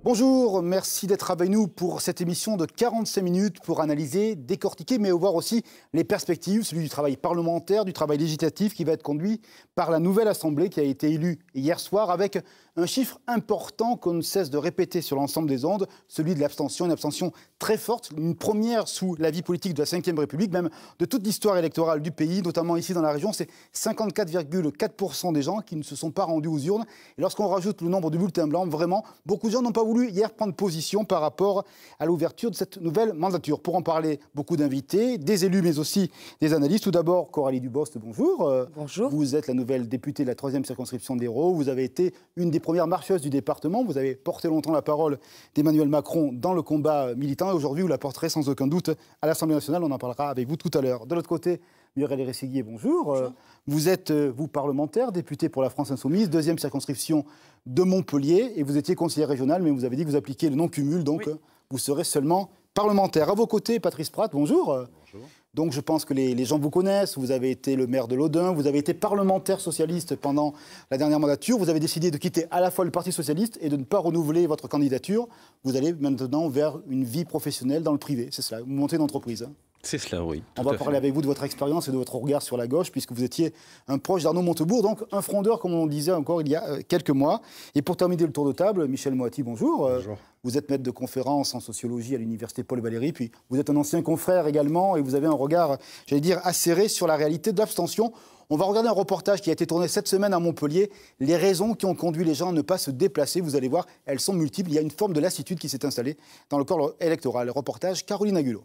Bonjour, merci d'être avec nous pour cette émission de 45 minutes pour analyser, décortiquer, mais voir aussi les perspectives, celui du travail parlementaire, du travail législatif qui va être conduit par la nouvelle Assemblée qui a été élue hier soir avec un chiffre important qu'on ne cesse de répéter sur l'ensemble des ondes, celui de l'abstention, une abstention très forte, une première sous la vie politique de la Ve République, même de toute l'histoire électorale du pays, notamment ici dans la région, c'est 54,4% des gens qui ne se sont pas rendus aux urnes. Et lorsqu'on rajoute le nombre de bulletins blancs, vraiment, beaucoup de gens n'ont pas voulu hier prendre position par rapport à l'ouverture de cette nouvelle mandature. Pour en parler, beaucoup d'invités, des élus, mais aussi des analystes. Tout d'abord, Coralie Dubost, bonjour. Bonjour. Vous êtes la nouvelle députée de la 3e circonscription d'Hérault. Vous avez été une des première marcheuse du département. Vous avez porté longtemps la parole d'Emmanuel Macron dans le combat militant et aujourd'hui vous la porterez sans aucun doute à l'Assemblée nationale. On en parlera avec vous tout à l'heure. De l'autre côté, Muriel Erességuier, bonjour. Bonjour. Vous êtes, vous, parlementaire, député pour la France Insoumise, 2e circonscription de Montpellier et vous étiez conseiller régional, mais vous avez dit que vous appliquiez le non-cumul, donc oui, vous serez seulement parlementaire. À vos côtés, Patrice Pratt, bonjour. Bonjour. Donc je pense que les gens vous connaissent, vous avez été le maire de l'Audun, vous avez été parlementaire socialiste pendant la dernière mandature, vous avez décidé de quitter à la fois le Parti socialiste et de ne pas renouveler votre candidature. Vous allez maintenant vers une vie professionnelle dans le privé, c'est cela, vous montez une entreprise. C'est cela, oui. On va parler avec vous de votre expérience et de votre regard sur la gauche, puisque vous étiez un proche d'Arnaud Montebourg, donc un frondeur, comme on disait encore il y a quelques mois. Et pour terminer le tour de table, Michel Moati, bonjour. Bonjour. Vous êtes maître de conférence en sociologie à l'université Paul Valéry, puis vous êtes un ancien confrère également, et vous avez un regard, j'allais dire, acéré sur la réalité de l'abstention. On va regarder un reportage qui a été tourné cette semaine à Montpellier. Les raisons qui ont conduit les gens à ne pas se déplacer, vous allez voir, elles sont multiples. Il y a une forme de lassitude qui s'est installée dans le corps électoral. Reportage Caroline Agulot.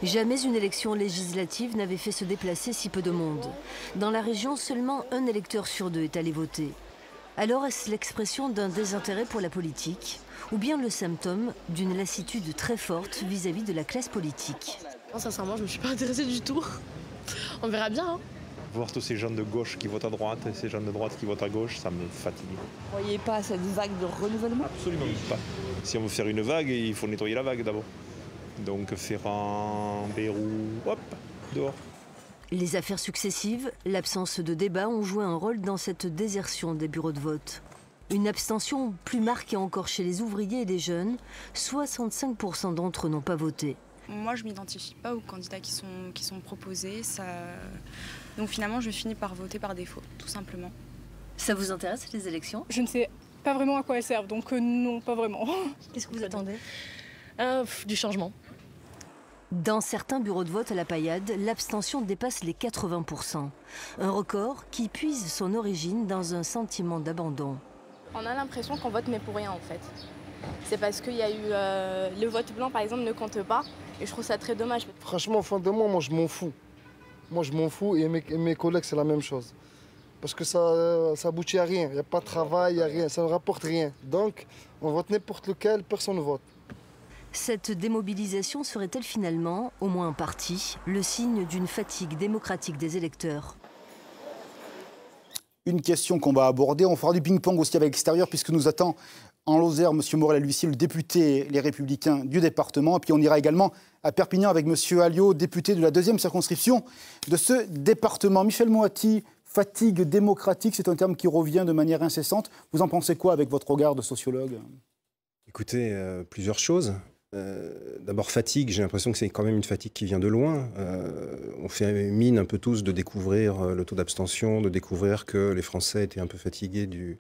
Jamais une élection législative n'avait fait se déplacer si peu de monde. Dans la région, seulement un électeur sur deux est allé voter. Alors est-ce l'expression d'un désintérêt pour la politique ou bien le symptôme d'une lassitude très forte vis-à-vis de la classe politique? Sincèrement, je ne me suis pas intéressée du tout. On verra bien. Hein. Voir tous ces gens de gauche qui votent à droite et ces gens de droite qui votent à gauche, ça me fatigue. Vous ne croyez pas à cette vague de renouvellement? Absolument pas. Si on veut faire une vague, il faut nettoyer la vague d'abord. Donc Ferrand, Bayrou, hop, dehors. Les affaires successives, l'absence de débat ont joué un rôle dans cette désertion des bureaux de vote. Une abstention plus marquée encore chez les ouvriers et les jeunes, 65% d'entre eux n'ont pas voté. Moi, je ne m'identifie pas aux candidats qui sont proposés. Donc finalement, je finis par voter par défaut, tout simplement. Ça vous intéresse, les élections? Je ne sais pas vraiment à quoi elles servent, donc non, pas vraiment. Qu'est-ce que vous attendez? Du changement. Dans certains bureaux de vote à la Paillade, l'abstention dépasse les 80%. Un record qui puise son origine dans un sentiment d'abandon. On a l'impression qu'on vote mais pour rien en fait. C'est parce qu'il y a eu le vote blanc par exemple ne compte pas et je trouve ça très dommage. Franchement, au fond de moi, je m'en fous. Moi je m'en fous et mes collègues c'est la même chose. Parce que ça aboutit à rien, il n'y a pas de travail, il n'y a rien, ça ne rapporte rien. Donc on vote n'importe lequel, personne ne vote. Cette démobilisation serait-elle finalement, au moins en partie, le signe d'une fatigue démocratique des électeurs? Une question qu'on va aborder, on fera du ping-pong aussi avec l'extérieur puisque nous attend en Lozère M. Morel-Huissier, le député Les Républicains du département. Et puis on ira également à Perpignan avec M. Alliot, député de la 2e circonscription de ce département. Michel Moati, fatigue démocratique, c'est un terme qui revient de manière incessante. Vous en pensez quoi avec votre regard de sociologue? Écoutez, plusieurs choses. D'abord fatigue, j'ai l'impression que c'est quand même une fatigue qui vient de loin. On fait mine un peu tous de découvrir le taux d'abstention, de découvrir que les Français étaient un peu fatigués du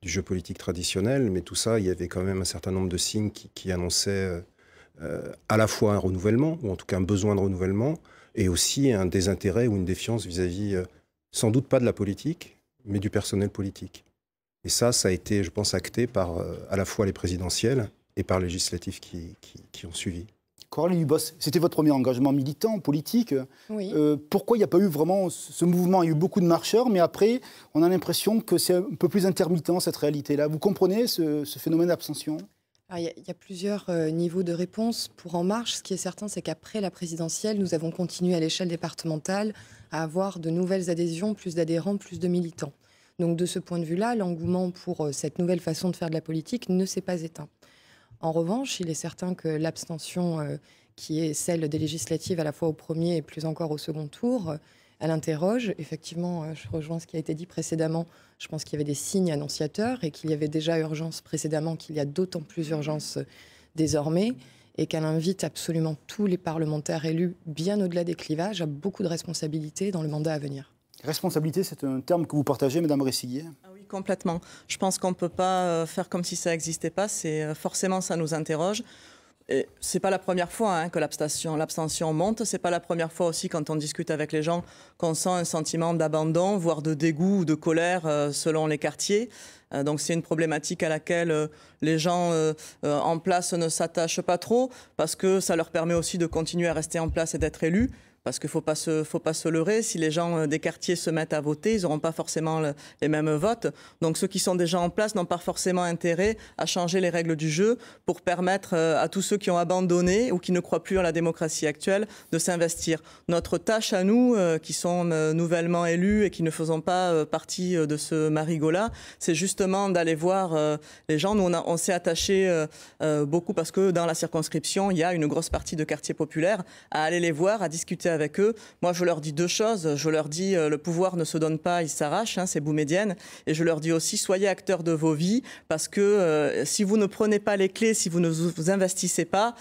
jeu politique traditionnel, mais tout ça, il y avait quand même un certain nombre de signes qui annonçaient à la fois un renouvellement, ou en tout cas un besoin de renouvellement, et aussi un désintérêt ou une défiance vis-à-vis, sans doute pas de la politique, mais du personnel politique. Et ça a été, je pense, acté par à la fois les présidentielles et par les législatives qui ont suivi. Coralie Dubost, c'était votre premier engagement militant, politique. Oui. Pourquoi il n'y a pas eu vraiment ce mouvement? Il y a eu beaucoup de marcheurs, mais après, on a l'impression que c'est un peu plus intermittent, cette réalité-là. Vous comprenez ce phénomène d'abstention? Il y a plusieurs niveaux de réponse. Pour En Marche, ce qui est certain, c'est qu'après la présidentielle, nous avons continué à l'échelle départementale à avoir de nouvelles adhésions, plus d'adhérents, plus de militants. Donc de ce point de vue-là, l'engouement pour cette nouvelle façon de faire de la politique ne s'est pas éteint. En revanche, il est certain que l'abstention qui est celle des législatives à la fois au premier et plus encore au second tour, elle interroge. Effectivement, je rejoins ce qui a été dit précédemment. Je pense qu'il y avait des signes annonciateurs et qu'il y avait déjà urgence précédemment, qu'il y a d'autant plus urgence désormais et qu'elle invite absolument tous les parlementaires élus, bien au-delà des clivages, à beaucoup de responsabilités dans le mandat à venir. Responsabilité, c'est un terme que vous partagez, Madame Resiguier? Oui, complètement. Je pense qu'on ne peut pas faire comme si ça n'existait pas. Forcément, ça nous interroge. Ce n'est pas la première fois que l'abstention monte. Ce n'est pas la première fois aussi, quand on discute avec les gens, qu'on sent un sentiment d'abandon, voire de dégoût ou de colère selon les quartiers. Donc c'est une problématique à laquelle les gens en place ne s'attachent pas trop, parce que ça leur permet aussi de continuer à rester en place et d'être élus. Parce qu'il ne faut pas se leurrer, si les gens des quartiers se mettent à voter, ils n'auront pas forcément les mêmes votes. Donc ceux qui sont déjà en place n'ont pas forcément intérêt à changer les règles du jeu pour permettre à tous ceux qui ont abandonné ou qui ne croient plus en la démocratie actuelle de s'investir. Notre tâche à nous, qui sont nouvellement élus et qui ne faisons pas partie de ce marigot-là, c'est justement d'aller voir les gens. Nous, on s'est attaché beaucoup, parce que dans la circonscription, il y a une grosse partie de quartiers populaires, à aller les voir, à discuter avec eux. Moi, je leur dis deux choses. Je leur dis, le pouvoir ne se donne pas, il s'arrache, c'est Boumedienne. Et je leur dis aussi, soyez acteurs de vos vies, parce que si vous ne prenez pas les clés, si vous ne vous investissez pas,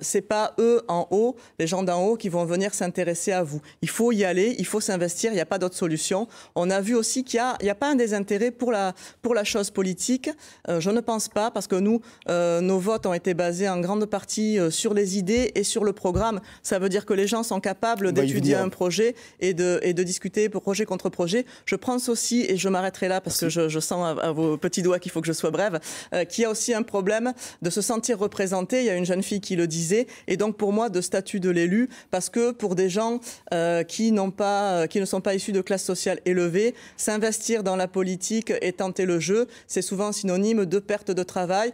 c'est pas eux en haut, les gens d'en haut, qui vont venir s'intéresser à vous. Il faut y aller, il faut s'investir, il n'y a pas d'autre solution. On a vu aussi qu'il n'y a pas un désintérêt pour la chose politique. Je ne pense pas, parce que nous, nos votes ont été basés en grande partie sur les idées et sur le programme. Ça veut dire que les gens sont capables d'étudier un projet et de discuter projet contre projet. Je pense aussi, et je m'arrêterai là parce que je sens à vos petits doigts qu'il faut que je sois brève, qu'il y a aussi un problème de se sentir représenté. Il y a une jeune fille qui le disait, et donc pour moi de statut de l'élu, parce que pour des gens qui ne sont pas issus de classe sociale élevée, s'investir dans la politique et tenter le jeu, c'est souvent synonyme de perte de travail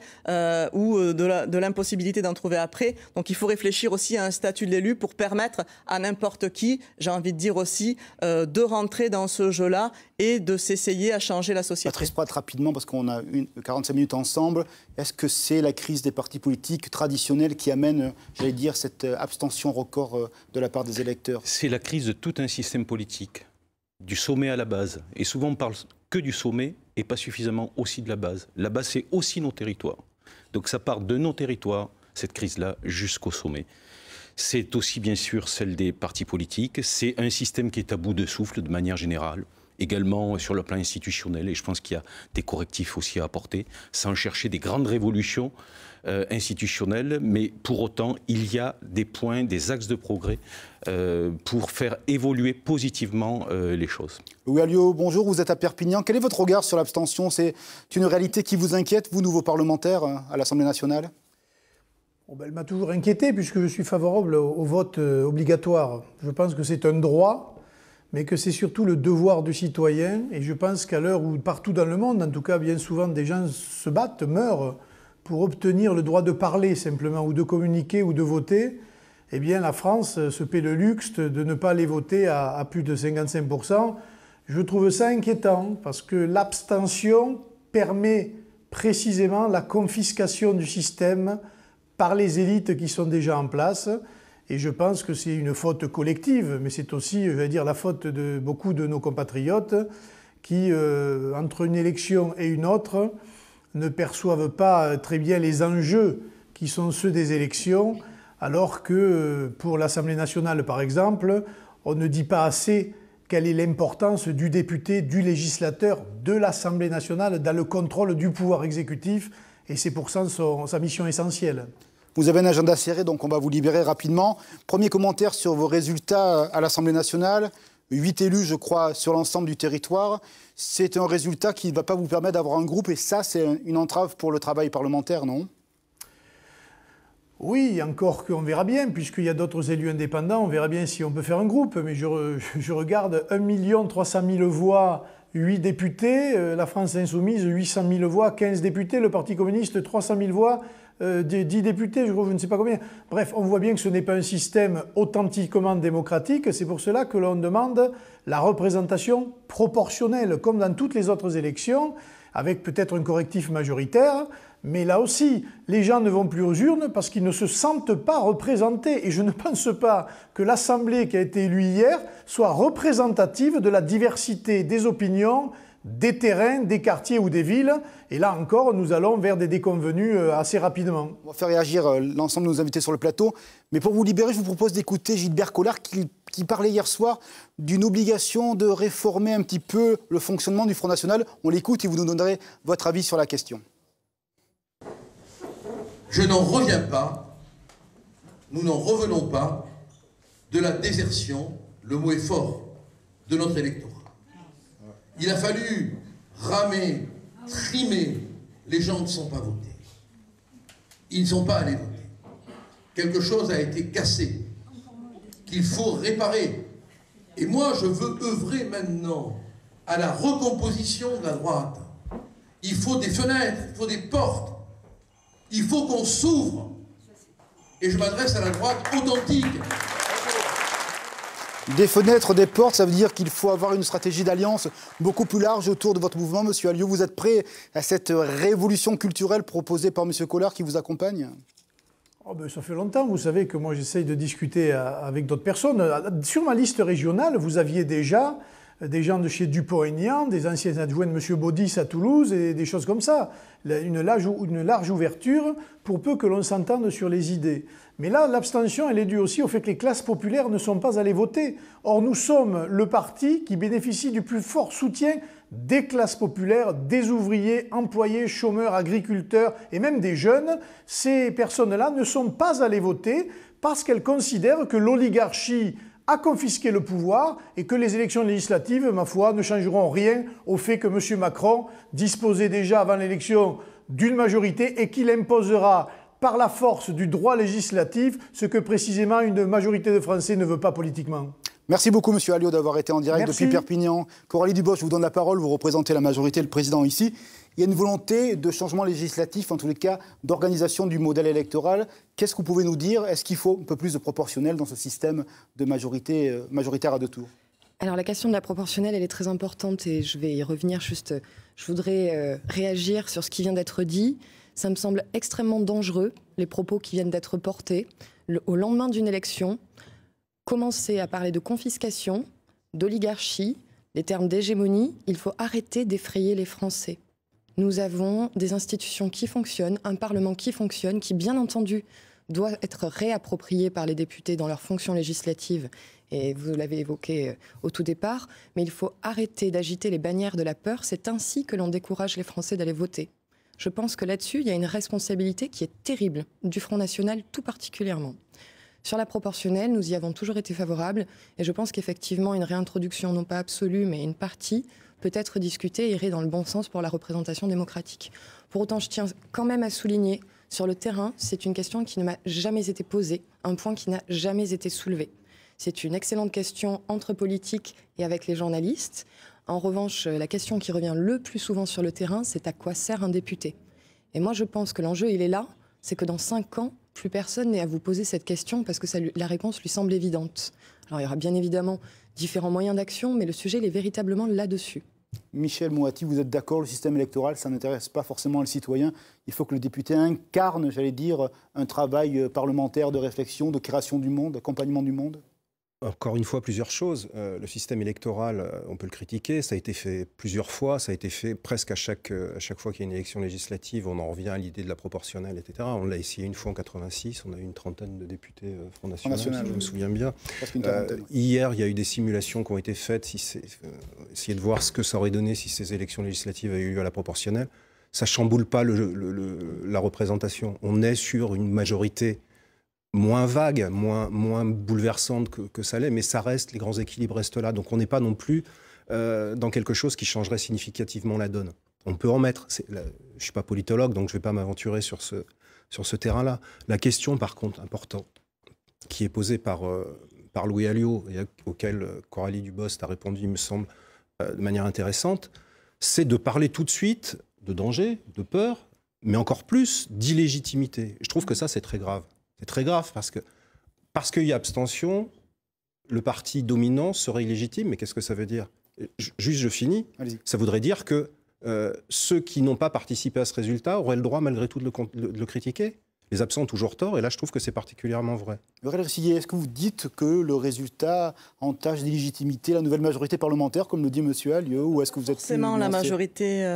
ou de l'impossibilité d'en trouver après. Donc il faut réfléchir aussi à un statut de l'élu pour permettre à n'importe qui, j'ai envie de dire aussi, de rentrer dans ce jeu-là et de s'essayer à changer la société. Patrice Pratt, rapidement, parce qu'on a 45 minutes ensemble, est-ce que c'est la crise des partis politiques traditionnels qui amène, j'allais dire, cette abstention record de la part des électeurs? C'est la crise de tout un système politique, du sommet à la base. Et souvent, on parle que du sommet et pas suffisamment aussi de la base. La base, c'est aussi nos territoires. Donc ça part de nos territoires, cette crise-là, jusqu'au sommet. C'est aussi bien sûr celle des partis politiques. C'est un système qui est à bout de souffle de manière générale, également sur le plan institutionnel. Et je pense qu'il y a des correctifs aussi à apporter, sans chercher des grandes révolutions institutionnelles. Mais pour autant, il y a des points, des axes de progrès pour faire évoluer positivement les choses. Louis Alliot, bonjour, vous êtes à Perpignan. Quel est votre regard sur l'abstention? C'est une réalité qui vous inquiète, vous, nouveaux parlementaires à l'Assemblée nationale? Elle m'a toujours inquiété puisque je suis favorable au vote obligatoire. Je pense que c'est un droit, mais que c'est surtout le devoir du citoyen. Et je pense qu'à l'heure où partout dans le monde, en tout cas bien souvent, des gens se battent, meurent pour obtenir le droit de parler simplement, ou de communiquer, ou de voter, eh bien la France se paie le luxe de ne pas aller voter à plus de 55%. Je trouve ça inquiétant parce que l'abstention permet précisément la confiscation du système par les élites qui sont déjà en place. Et je pense que c'est une faute collective, mais c'est aussi, je vais dire, la faute de beaucoup de nos compatriotes qui, entre une élection et une autre, ne perçoivent pas très bien les enjeux qui sont ceux des élections, alors que pour l'Assemblée nationale, par exemple, on ne dit pas assez quelle est l'importance du député, du législateur, de l'Assemblée nationale dans le contrôle du pouvoir exécutif, et c'est pour ça sa mission essentielle. Vous avez un agenda serré, donc on va vous libérer rapidement. Premier commentaire sur vos résultats à l'Assemblée nationale. 8 élus, je crois, sur l'ensemble du territoire. C'est un résultat qui ne va pas vous permettre d'avoir un groupe, et ça, c'est une entrave pour le travail parlementaire, non? Oui, encore qu'on verra bien, puisqu'il y a d'autres élus indépendants, on verra bien si on peut faire un groupe. Mais je regarde 1 300 000 voix 8 députés, la France Insoumise 800 000 voix, 15 députés, le Parti communiste 300 000 voix, 10 députés, je ne sais pas combien. Bref, on voit bien que ce n'est pas un système authentiquement démocratique. C'est pour cela que l'on demande la représentation proportionnelle, comme dans toutes les autres élections, avec peut-être un correctif majoritaire. Mais là aussi, les gens ne vont plus aux urnes parce qu'ils ne se sentent pas représentés. Et je ne pense pas que l'Assemblée qui a été élue hier soit représentative de la diversité des opinions, des terrains, des quartiers ou des villes. Et là encore, nous allons vers des déconvenus assez rapidement. On va faire réagir l'ensemble de nos invités sur le plateau. Mais pour vous libérer, je vous propose d'écouter Gilbert Collard qui parlait hier soir d'une obligation de réformer un petit peu le fonctionnement du Front National. On l'écoute et vous nous donnerez votre avis sur la question. Je n'en reviens pas, nous n'en revenons pas de la désertion, le mot est fort, de notre électorat. Il a fallu ramer, trimer, les gens ne sont pas votés. Ils ne sont pas allés voter. Quelque chose a été cassé, qu'il faut réparer. Et moi, je veux œuvrer maintenant à la recomposition de la droite. Il faut des fenêtres, il faut des portes. Il faut qu'on s'ouvre. Et je m'adresse à la droite authentique. Des fenêtres, des portes, ça veut dire qu'il faut avoir une stratégie d'alliance beaucoup plus large autour de votre mouvement. Monsieur Alliot, vous êtes prêt à cette révolution culturelle proposée par Monsieur Collard qui vous accompagne ? Oh ben, ça fait longtemps, vous savez que moi j'essaye de discuter avec d'autres personnes. Sur ma liste régionale, vous aviez déjà des gens de chez Dupont-Aignan, des anciens adjoints de M. Baudis à Toulouse et des choses comme ça. Une large ouverture pour peu que l'on s'entende sur les idées. Mais là, l'abstention, elle est due aussi au fait que les classes populaires ne sont pas allées voter. Or, nous sommes le parti qui bénéficie du plus fort soutien des classes populaires, des ouvriers, employés, chômeurs, agriculteurs et même des jeunes. Ces personnes-là ne sont pas allées voter parce qu'elles considèrent que l'oligarchie a confisqué le pouvoir et que les élections législatives, ma foi, ne changeront rien au fait que M. Macron disposait déjà avant l'élection d'une majorité et qu'il imposera par la force du droit législatif ce que précisément une majorité de Français ne veut pas politiquement. Merci beaucoup, Monsieur Alliot, d'avoir été en direct Merci. depuis Perpignan. Coralie Dubost, je vous donne la parole. Vous représentez la majorité, le président ici. Il y a une volonté de changement législatif, en tous les cas, d'organisation du modèle électoral. Qu'est-ce que vous pouvez nous dire? Est-ce qu'il faut un peu plus de proportionnel dans ce système de majoritaire à deux tours? Alors la question de la proportionnelle, elle est très importante et je vais y revenir juste. Je voudrais réagir sur ce qui vient d'être dit. Ça me semble extrêmement dangereux, les propos qui viennent d'être portés. Au lendemain d'une élection, commencer à parler de confiscation, d'oligarchie, les termes d'hégémonie, il faut arrêter d'effrayer les Français. Nous avons des institutions qui fonctionnent, un Parlement qui fonctionne, qui bien entendu doit être réapproprié par les députés dans leurs fonctions législatives, et vous l'avez évoqué au tout départ, mais il faut arrêter d'agiter les bannières de la peur, c'est ainsi que l'on décourage les Français d'aller voter. Je pense que là-dessus, il y a une responsabilité qui est terrible, du Front National tout particulièrement. Sur la proportionnelle, nous y avons toujours été favorables, et je pense qu'effectivement, une réintroduction, non pas absolue, mais une partie, peut être discutée et irait dans le bon sens pour la représentation démocratique. Pour autant, je tiens quand même à souligner, sur le terrain, c'est une question qui ne m'a jamais été posée, un point qui n'a jamais été soulevé. C'est une excellente question entre politiques et avec les journalistes. En revanche, la question qui revient le plus souvent sur le terrain, c'est à quoi sert un député? Et moi, je pense que l'enjeu, il est là, c'est que dans 5 ans, plus personne n'est à vous poser cette question parce que la réponse lui semble évidente. Alors, il y aura bien évidemment différents moyens d'action, mais le sujet, il est véritablement là-dessus. Michel Moati, vous êtes d'accord, le système électoral, ça n'intéresse pas forcément le citoyen. Il faut que le député incarne, j'allais dire, un travail parlementaire de réflexion, de création du monde, d'accompagnement du monde. Encore une fois, plusieurs choses. Le système électoral, on peut le critiquer, ça a été fait plusieurs fois, ça a été fait presque à chaque fois qu'il y a une élection législative, on en revient à l'idée de la proportionnelle, etc. On l'a essayé une fois en 86, on a eu une trentaine de députés Front National, si je me souviens bien. Hier, il y a eu des simulations qui ont été faites, essayer de voir ce que ça aurait donné si ces élections législatives avaient eu lieu à la proportionnelle. Ça ne chamboule pas la représentation. On est sur une majorité moins vague, moins bouleversante que ça l'est, mais ça reste, les grands équilibres restent là. Donc on n'est pas non plus dans quelque chose qui changerait significativement la donne. On peut en mettre. Je ne suis pas politologue, donc je ne vais pas m'aventurer sur ce terrain-là. La question, par contre, importante, qui est posée par Louis Alliot, et auquel Coralie Dubost a répondu, il me semble, de manière intéressante, c'est de parler tout de suite de danger, de peur, mais encore plus d'illégitimité. Je trouve que ça, c'est très grave. C'est très grave parce qu'il y a abstention, le parti dominant serait illégitime. Mais qu'est-ce que ça veut dire? Juste, je finis. Ça voudrait dire que ceux qui n'ont pas participé à ce résultat auraient le droit, malgré tout, de le critiquer. Les absents ont toujours tort, et là, je trouve que c'est particulièrement vrai. Muriel Resiguier, est-ce que vous dites que le résultat entache d'illégitimité la nouvelle majorité parlementaire, comme le dit M. Alliot, ou est-ce que vous êtes forcément la majorité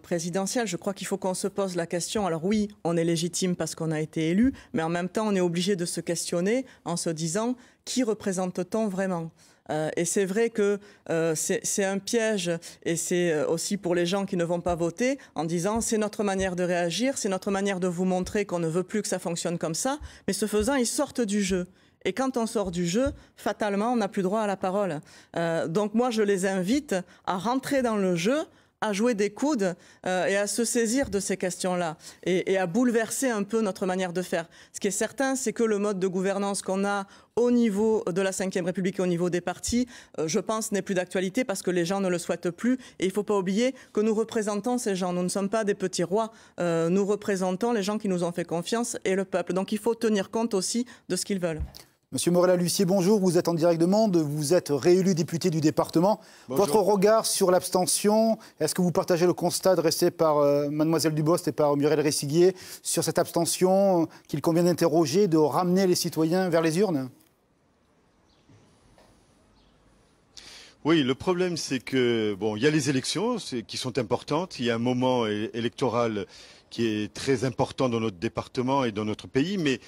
présidentielle? Je crois qu'il faut qu'on se pose la question. Alors oui, on est légitime parce qu'on a été élu, mais en même temps, on est obligé de se questionner en se disant qui représente-t-on vraiment? Et c'est vrai que c'est un piège, et c'est aussi pour les gens qui ne vont pas voter, en disant c'est notre manière de réagir, c'est notre manière de vous montrer qu'on ne veut plus que ça fonctionne comme ça, mais ce faisant, ils sortent du jeu. Et quand on sort du jeu, fatalement, on n'a plus droit à la parole. Donc moi, je les invite à rentrer dans le jeu, à jouer des coudes et à se saisir de ces questions-là et à bouleverser un peu notre manière de faire. Ce qui est certain, c'est que le mode de gouvernance qu'on a au niveau de la Ve République et au niveau des partis, je pense, n'est plus d'actualité parce que les gens ne le souhaitent plus. Et il ne faut pas oublier que nous représentons ces gens. Nous ne sommes pas des petits rois. Nous représentons les gens qui nous ont fait confiance et le peuple. Donc il faut tenir compte aussi de ce qu'ils veulent. Monsieur Morella-Lussier, bonjour. Vous êtes en direct de Mende. Vous êtes réélu député du département. Bonjour. Votre regard sur l'abstention, est-ce que vous partagez le constat dressé par Mademoiselle Dubost et par Muriel Resiguier sur cette abstention qu'il convient d'interroger, de ramener les citoyens vers les urnes? Oui, le problème, c'est que, bon, il y a les élections qui sont importantes. Il y a un moment électoral qui est très important dans notre département et dans notre pays, mais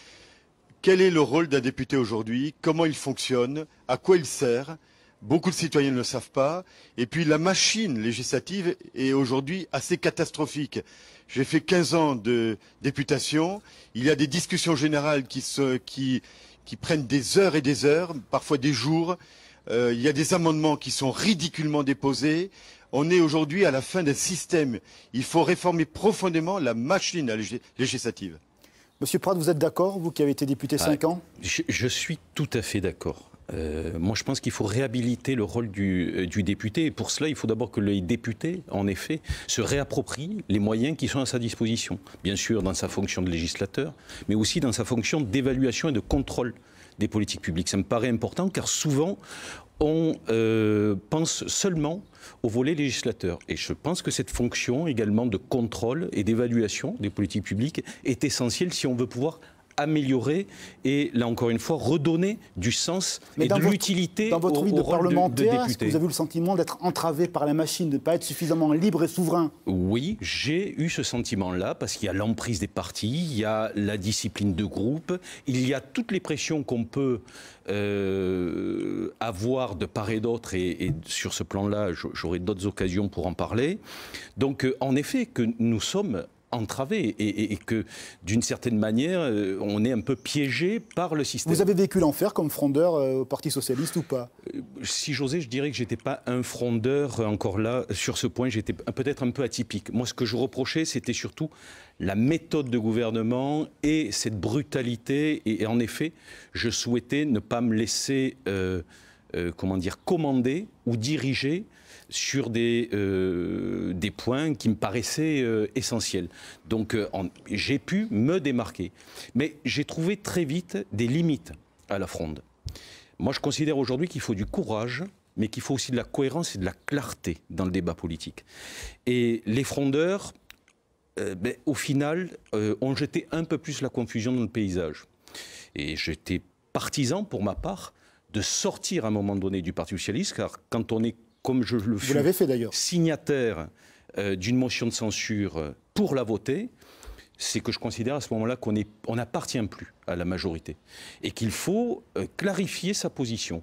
quel est le rôle d'un député aujourd'hui? Comment il fonctionne? À quoi il sert? Beaucoup de citoyens ne le savent pas. Et puis la machine législative est aujourd'hui assez catastrophique. J'ai fait 15 ans de députation. Il y a des discussions générales qui prennent des heures et des heures, parfois des jours. Il y a des amendements qui sont ridiculement déposés. On est aujourd'hui à la fin d'un système. Il faut réformer profondément la machine législative. Monsieur Prat, vous êtes d'accord, vous qui avez été député 5 ans? Je suis tout à fait d'accord. Moi, je pense qu'il faut réhabiliter le rôle du député. Et pour cela, il faut d'abord que les députés, en effet, se réapproprient les moyens qui sont à sa disposition. Bien sûr, dans sa fonction de législateur, mais aussi dans sa fonction d'évaluation et de contrôle des politiques publiques. Ça me paraît important, car souvent, on pense seulement au volet législateur. Et je pense que cette fonction également de contrôle et d'évaluation des politiques publiques est essentielle si on veut pouvoir améliorer et, là encore une fois, redonner du sens et de l'utilité dans votre vie de rôle parlementaire, de est-ce que vous avez eu le sentiment d'être entravé par la machine, de ne pas être suffisamment libre et souverain? Oui, j'ai eu ce sentiment-là, parce qu'il y a l'emprise des partis, il y a la discipline de groupe, il y a toutes les pressions qu'on peut avoir de part et d'autre, et sur ce plan-là, j'aurai d'autres occasions pour en parler. Donc, en effet, que nous sommes entravé et que d'une certaine manière on est un peu piégé par le système. Vous avez vécu l'enfer comme frondeur au Parti Socialiste ou pas? Si j'osais, je dirais que j'étais pas un frondeur encore là. Sur ce point, j'étais peut-être un peu atypique. Moi, ce que je reprochais, c'était surtout la méthode de gouvernement et cette brutalité. Et en effet, je souhaitais ne pas me laisser commander ou diriger sur des points qui me paraissaient essentiels. Donc j'ai pu me démarquer. Mais j'ai trouvé très vite des limites à la fronde. Moi, je considère aujourd'hui qu'il faut du courage, mais qu'il faut aussi de la cohérence et de la clarté dans le débat politique. Et les frondeurs, au final, ont jeté un peu plus la confusion dans le paysage. Et j'étais partisan, pour ma part, de sortir à un moment donné du Parti Socialiste, car quand on est, comme je le fus, signataire d'une motion de censure pour la voter, c'est que je considère à ce moment-là qu'on n'appartient plus à la majorité et qu'il faut clarifier sa position.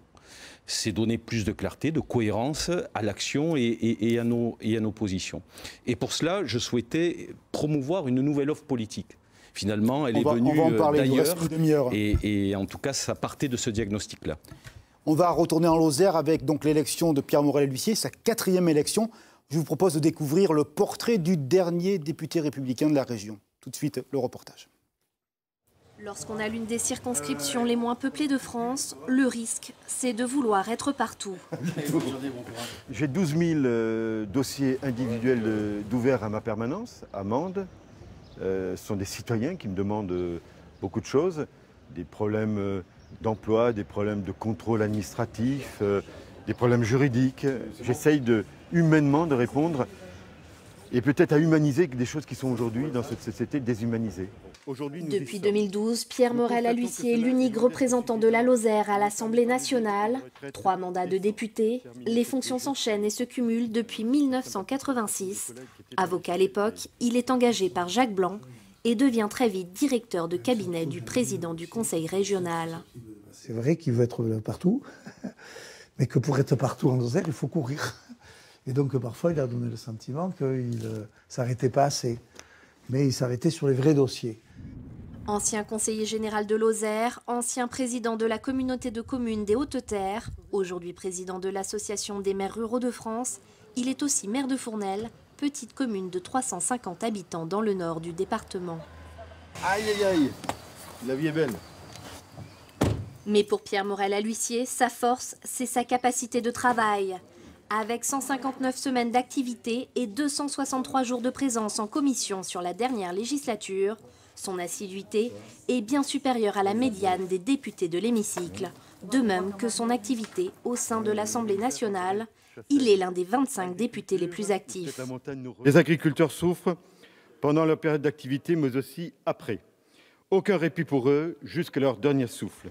C'est donner plus de clarté, de cohérence à l'action et à nos positions. Et pour cela, je souhaitais promouvoir une nouvelle offre politique. Finalement, elle est venue d'ailleurs et en tout cas, ça partait de ce diagnostic-là. On va retourner en Lozère avec donc l'élection de Pierre Morella-Lussier, sa 4e élection. Je vous propose de découvrir le portrait du dernier député républicain de la région. Tout de suite, le reportage. Lorsqu'on a l'une des circonscriptions les moins peuplées de France, le risque, c'est de vouloir être partout. J'ai 12 000 dossiers individuels d'ouverts à ma permanence, à Mende. Ce sont des citoyens qui me demandent beaucoup de choses, des problèmes d'emploi, des problèmes de contrôle administratif, des problèmes juridiques. J'essaye humainement de répondre et peut-être à humaniser des choses qui sont aujourd'hui dans cette société déshumanisées. Depuis 2012, Pierre Morel-A-L'Huissier est l'unique représentant de la Lozère à l'Assemblée nationale. 3 mandats de député, les fonctions s'enchaînent et se cumulent depuis 1986. Avocat à l'époque, il est engagé par Jacques Blanc et devient très vite directeur de cabinet du président du conseil régional. C'est vrai qu'il veut être partout, mais que pour être partout en Lozère, il faut courir. Et donc parfois, il a donné le sentiment qu'il ne s'arrêtait pas assez, mais il s'arrêtait sur les vrais dossiers. Ancien conseiller général de Lozère, ancien président de la communauté de communes des Hautes-Terres, aujourd'hui président de l'Association des maires ruraux de France, il est aussi maire de Fournel, petite commune de 350 habitants dans le nord du département. Aïe aïe aïe, la vie est belle. Mais pour Pierre Morel-A-L'Huissier, sa force, c'est sa capacité de travail. Avec 159 semaines d'activité et 263 jours de présence en commission sur la dernière législature, son assiduité est bien supérieure à la médiane des députés de l'hémicycle, de même que son activité au sein de l'Assemblée nationale. Il est l'un des 25 députés les plus actifs. Les agriculteurs souffrent pendant leur période d'activité, mais aussi après. Aucun répit pour eux jusqu'à leur dernier souffle.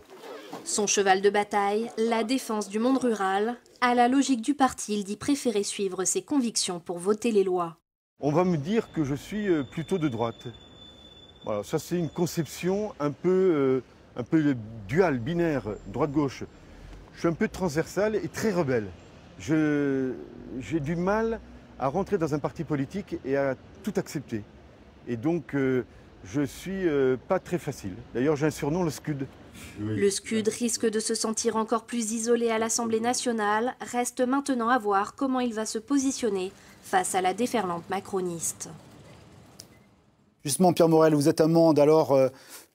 Son cheval de bataille, la défense du monde rural. À la logique du parti, il dit préférer suivre ses convictions pour voter les lois. On va me dire que je suis plutôt de droite. Voilà, ça c'est une conception un peu duale, binaire, droite-gauche. Je suis un peu transversal et très rebelle. J'ai du mal à rentrer dans un parti politique et à tout accepter. Et donc je suis pas très facile. D'ailleurs j'ai un surnom, le Scud. Le Scud risque de se sentir encore plus isolé à l'Assemblée nationale. Reste maintenant à voir comment il va se positionner face à la déferlante macroniste. Justement, Pierre Morel, vous êtes à Mende, alors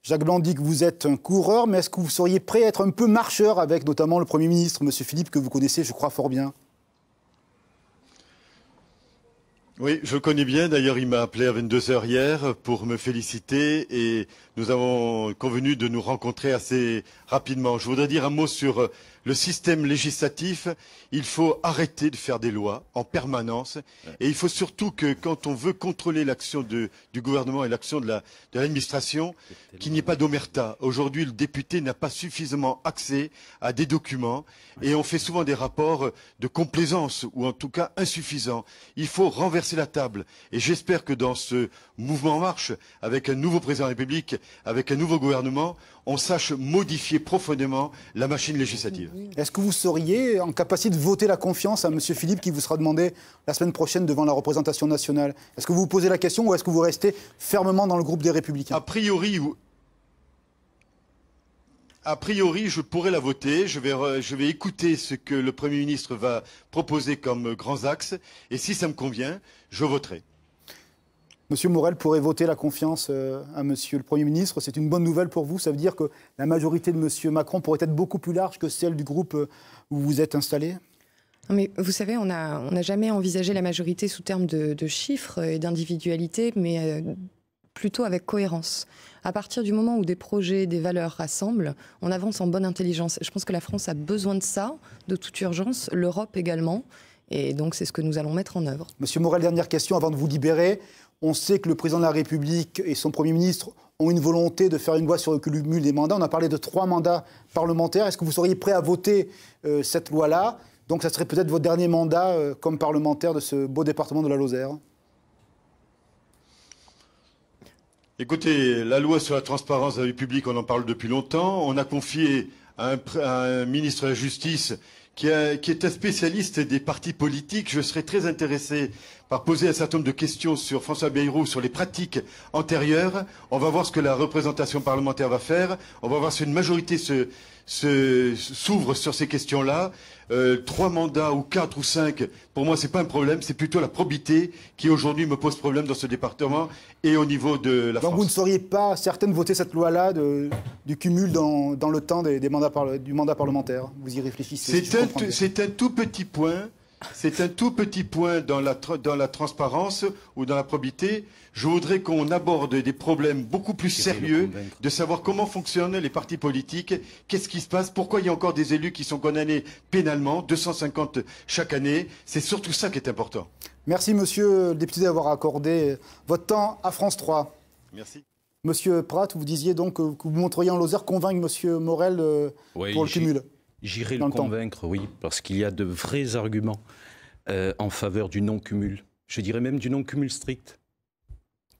Jacques Blanc dit que vous êtes un coureur, mais est-ce que vous seriez prêt à être un peu marcheur avec notamment le Premier ministre, M. Philippe, que vous connaissez, je crois, fort bien? Oui, je le connais bien. D'ailleurs, il m'a appelé à 22 h hier pour me féliciter et nous avons convenu de nous rencontrer assez rapidement. Je voudrais dire un mot sur le système législatif. Il faut arrêter de faire des lois en permanence et il faut surtout que quand on veut contrôler l'action du gouvernement et l'action de l'administration, qu'il n'y ait pas d'omerta. Aujourd'hui, le député n'a pas suffisamment accès à des documents et on fait souvent des rapports de complaisance ou en tout cas insuffisants. Il faut renverser la table et j'espère que dans ce mouvement en marche, avec un nouveau président de la République, avec un nouveau gouvernement, on sache modifier profondément la machine législative. Est-ce que vous seriez en capacité de voter la confiance à M. Philippe qui vous sera demandé la semaine prochaine devant la représentation nationale? Est-ce que vous vous posez la question ou est-ce que vous restez fermement dans le groupe des Républicains? A priori, je pourrais la voter. Je vais écouter ce que le Premier ministre va proposer comme grands axes. Et si ça me convient, je voterai. Monsieur Morel pourrait voter la confiance à Monsieur le Premier ministre. C'est une bonne nouvelle pour vous. Ça veut dire que la majorité de Monsieur Macron pourrait être beaucoup plus large que celle du groupe où vous êtes installé? Non mais vous savez, on n'a jamais envisagé la majorité sous terme de chiffres et d'individualité, mais plutôt avec cohérence. À partir du moment où des projets, des valeurs rassemblent, on avance en bonne intelligence. Je pense que la France a besoin de ça, de toute urgence, l'Europe également. Et donc c'est ce que nous allons mettre en œuvre. Monsieur Morel, dernière question avant de vous libérer. On sait que le président de la République et son Premier ministre ont une volonté de faire une loi sur le cumul des mandats. On a parlé de 3 mandats parlementaires. Est-ce que vous seriez prêt à voter cette loi-là? Donc ça serait peut-être votre dernier mandat comme parlementaire de ce beau département de la Lozère. Écoutez, la loi sur la transparence de la vie publique, on en parle depuis longtemps. On a confié à un ministre de la Justice qui est un spécialiste des partis politiques. Je serais très intéressé par poser un certain nombre de questions sur François Bayrou, sur les pratiques antérieures. On va voir ce que la représentation parlementaire va faire. On va voir si une majorité s'ouvre sur ces questions-là. 3 mandats ou 4 ou 5, pour moi, c'est pas un problème. C'est plutôt la probité qui, aujourd'hui, me pose problème dans ce département et au niveau de la France. Donc vous ne seriez pas certaine de voter cette loi-là du cumul dans le temps du mandat parlementaire? Vous y réfléchissez? C'est un tout petit point. C'est un tout petit point dans la transparence ou dans la probité. Je voudrais qu'on aborde des problèmes beaucoup plus sérieux, de savoir comment fonctionnent les partis politiques, qu'est-ce qui se passe, pourquoi il y a encore des élus qui sont condamnés pénalement, 250 chaque année. C'est surtout ça qui est important. Merci, monsieur le député, d'avoir accordé votre temps à France 3. Merci. Monsieur Pratt, vous disiez donc que vous montriez en Lozère convaincre monsieur Morel pour le cumul. J'irai le convaincre, oui, parce qu'il y a de vrais arguments en faveur du non-cumul. Je dirais même du non-cumul strict.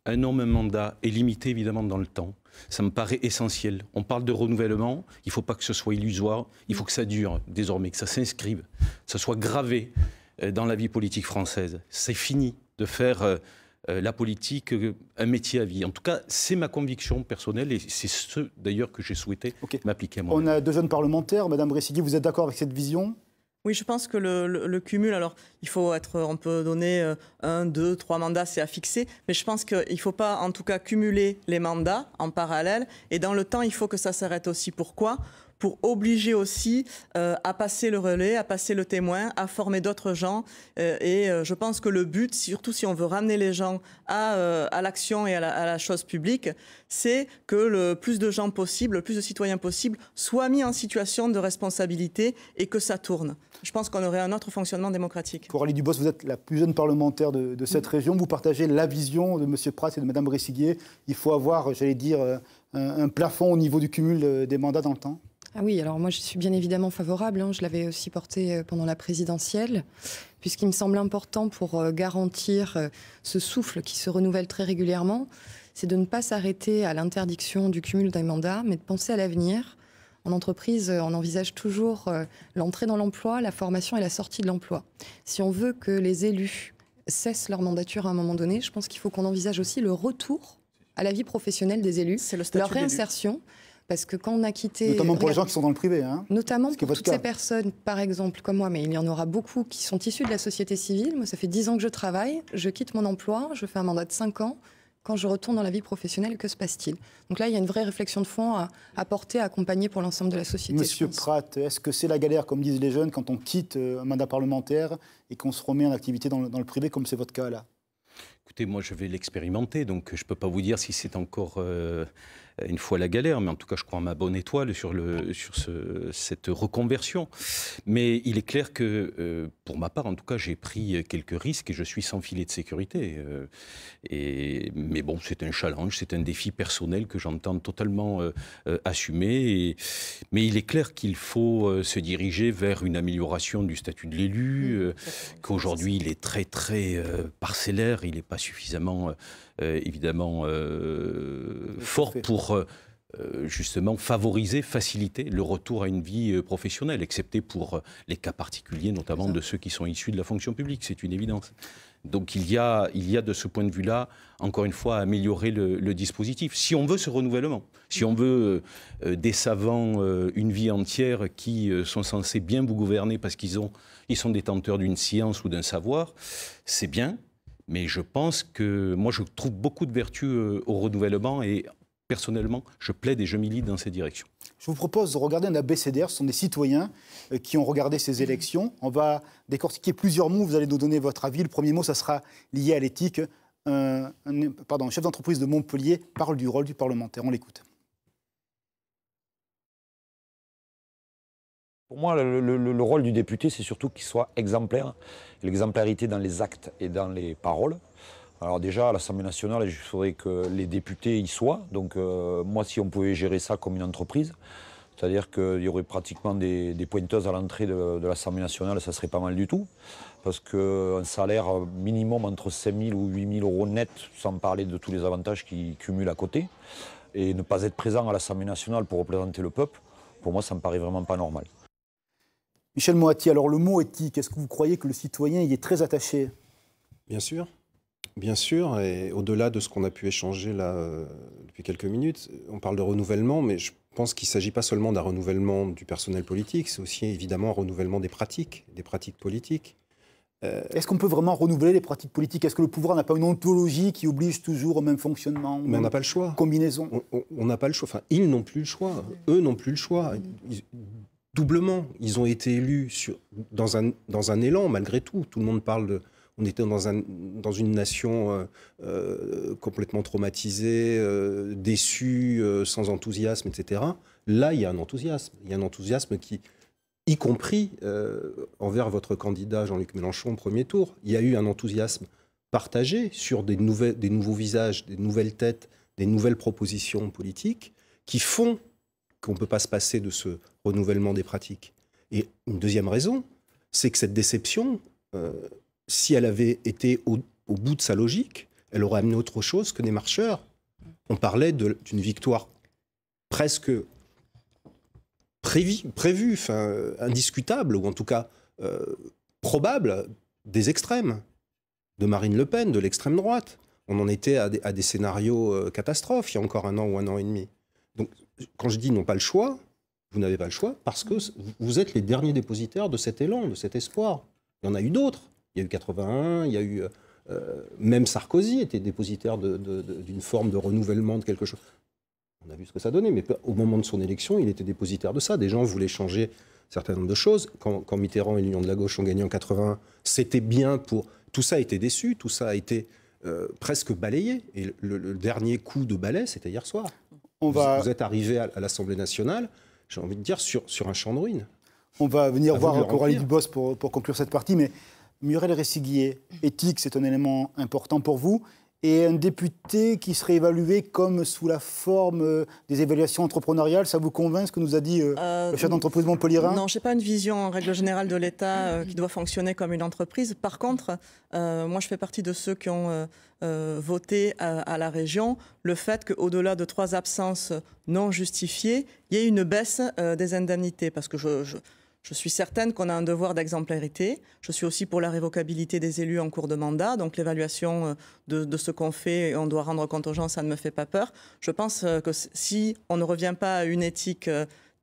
Un homme, un mandat est limité évidemment dans le temps. Ça me paraît essentiel. On parle de renouvellement, il ne faut pas que ce soit illusoire, il faut que ça dure désormais, que ça s'inscrive, que ça soit gravé dans la vie politique française. C'est fini de faire la politique un métier à vie. En tout cas, c'est ma conviction personnelle et c'est ce d'ailleurs que j'ai souhaité m'appliquer à moi. On a 2 jeunes parlementaires. Madame Bressigui, vous êtes d'accord avec cette vision? Oui, je pense que le cumul, alors il faut être, on peut donner 1, 2, 3 mandats, c'est à fixer, mais je pense qu'il ne faut pas en tout cas cumuler les mandats en parallèle et dans le temps, il faut que ça s'arrête aussi. Pourquoi ? Pour obliger aussi à passer le relais, à passer le témoin, à former d'autres gens. Et je pense que le but, surtout si on veut ramener les gens à l'action et à la chose publique, c'est que le plus de gens possible, le plus de citoyens possible soient mis en situation de responsabilité et que ça tourne. Je pense qu'on aurait un autre fonctionnement démocratique. Coralie Dubos, vous êtes la plus jeune parlementaire de cette région. Vous partagez la vision de M. Pratt et de Mme Bressigui. Il faut avoir, j'allais dire, un plafond au niveau du cumul des mandats dans le temps. Ah oui, alors moi je suis bien évidemment favorable, je l'avais aussi porté pendant la présidentielle, puisqu'il me semble important pour garantir ce souffle qui se renouvelle très régulièrement, c'est de ne pas s'arrêter à l'interdiction du cumul des mandats, mais de penser à l'avenir. En entreprise, on envisage toujours l'entrée dans l'emploi, la formation et la sortie de l'emploi. Si on veut que les élus cessent leur mandature à un moment donné, je pense qu'il faut qu'on envisage aussi le retour à la vie professionnelle des élus, leur réinsertion. Parce que quand on a quitté... Notamment pour les gens qui sont dans le privé. Notamment pour toutes ces personnes, par exemple, comme moi, mais il y en aura beaucoup qui sont issus de la société civile. Moi, ça fait 10 ans que je travaille, je quitte mon emploi, je fais un mandat de 5 ans. Quand je retourne dans la vie professionnelle, que se passe-t-il? Donc là, il y a une vraie réflexion de fond à porter, à accompagner pour l'ensemble de la société. Monsieur Pratt, est-ce que c'est la galère, comme disent les jeunes, quand on quitte un mandat parlementaire et qu'on se remet en activité dans le privé, comme c'est votre cas là? Écoutez, moi je vais l'expérimenter, donc je ne peux pas vous dire si c'est encore une fois la galère, mais en tout cas je crois en ma bonne étoile sur cette reconversion. Mais il est clair que, pour ma part en tout cas, j'ai pris quelques risques et je suis sans filet de sécurité. Mais bon, c'est un challenge, c'est un défi personnel que j'entends totalement assumer. Mais il est clair qu'il faut se diriger vers une amélioration du statut de l'élu, qu'aujourd'hui il est très très parcellaire, il n'est pas suffisamment évidemment fort pour justement favoriser, faciliter le retour à une vie professionnelle, excepté pour les cas particuliers, notamment de ceux qui sont issus de la fonction publique, c'est une évidence. Donc il y a de ce point de vue-là, encore une fois, à améliorer le dispositif. Si on veut ce renouvellement, si on veut des savants une vie entière qui sont censés bien vous gouverner parce qu'ils sont détenteurs d'une science ou d'un savoir, c'est bien. Mais je pense que moi, je trouve beaucoup de vertus au renouvellement et personnellement, je plaide et je milite dans cette direction. Je vous propose de regarder un abécédaire. Ce sont des citoyens qui ont regardé ces élections. On va décortiquer plusieurs mots. Vous allez nous donner votre avis. Le premier mot, ça sera lié à l'éthique. Un chef d'entreprise de Montpellier parle du rôle du parlementaire. On l'écoute. Pour moi, le rôle du député, c'est surtout qu'il soit exemplaire. L'exemplarité dans les actes et dans les paroles. Alors déjà, à l'Assemblée nationale, il faudrait que les députés y soient. Donc moi, si on pouvait gérer ça comme une entreprise, c'est-à-dire qu'il y aurait pratiquement des pointeuses à l'entrée de l'Assemblée nationale, ça serait pas mal du tout. Parce qu'un salaire minimum entre 5 000 ou 8 000 euros net, sans parler de tous les avantages qui cumulent à côté, et ne pas être présent à l'Assemblée nationale pour représenter le peuple, pour moi, ça me paraît vraiment pas normal. Michel Moati, alors le mot éthique, est-ce que vous croyez que le citoyen y est très attaché ? Bien sûr. Bien sûr, et au-delà de ce qu'on a pu échanger là depuis quelques minutes, on parle de renouvellement, mais je pense qu'il ne s'agit pas seulement d'un renouvellement du personnel politique, c'est aussi évidemment un renouvellement des pratiques politiques. Est-ce qu'on peut vraiment renouveler les pratiques politiques? Est-ce que le pouvoir n'a pas une ontologie qui oblige toujours au même fonctionnement? Mais on n'a pas le choix. Combinaison. On n'a pas le choix. Enfin, ils n'ont plus le choix. Eux n'ont plus le choix. Doublement, ils ont été élus dans un élan, malgré tout. Tout le monde parle de... On était dans une nation complètement traumatisée, déçue, sans enthousiasme, etc. Là, il y a un enthousiasme. Il y a un enthousiasme qui, y compris envers votre candidat Jean-Luc Mélenchon au premier tour, il y a eu un enthousiasme partagé sur des nouveaux visages, des nouvelles têtes, des nouvelles propositions politiques qui font qu'on ne peut pas se passer de ce renouvellement des pratiques. Et une deuxième raison, c'est que cette déception... si elle avait été au bout de sa logique, elle aurait amené autre chose que des marcheurs. On parlait d'une victoire presque prévue, indiscutable, ou en tout cas probable, des extrêmes, de Marine Le Pen, de l'extrême droite. On en était à des scénarios catastrophes il y a encore 1 an ou 1 an et demi. Donc, quand je dis n'ont pas le choix, vous n'avez pas le choix parce que vous êtes les derniers dépositaires de cet élan, de cet espoir. Il y en a eu d'autres. Il y a eu 81, il y a eu... même Sarkozy était dépositaire d'une forme de renouvellement de quelque chose. On a vu ce que ça donnait, mais au moment de son élection, il était dépositaire de ça. Des gens voulaient changer un certain nombre de choses. Quand Mitterrand et l'Union de la gauche ont gagné en 81, c'était bien pour... Tout ça a été déçu, tout ça a été presque balayé. Et le dernier coup de balai, c'était hier soir. Vous êtes arrivé à l'Assemblée nationale, j'ai envie de dire, sur un champ de ruines. On va venir voir Coralie Dubos pour conclure cette partie, mais... Muriel Resiguier, éthique, c'est un élément important pour vous. Et un député qui serait évalué comme sous la forme des évaluations entrepreneuriales, ça vous convainc ce que nous a dit le chef d'entreprise montpelliérain? Non, je n'ai pas une vision en règle générale de l'État qui doit fonctionner comme une entreprise. Par contre, moi je fais partie de ceux qui ont voté à la région le fait qu'au-delà de 3 absences non justifiées, il y ait une baisse des indemnités. Parce que je suis certaine qu'on a un devoir d'exemplarité. Je suis aussi pour la révocabilité des élus en cours de mandat. Donc l'évaluation de ce qu'on fait et on doit rendre compte aux gens, ça ne me fait pas peur. Je pense que si on ne revient pas à une éthique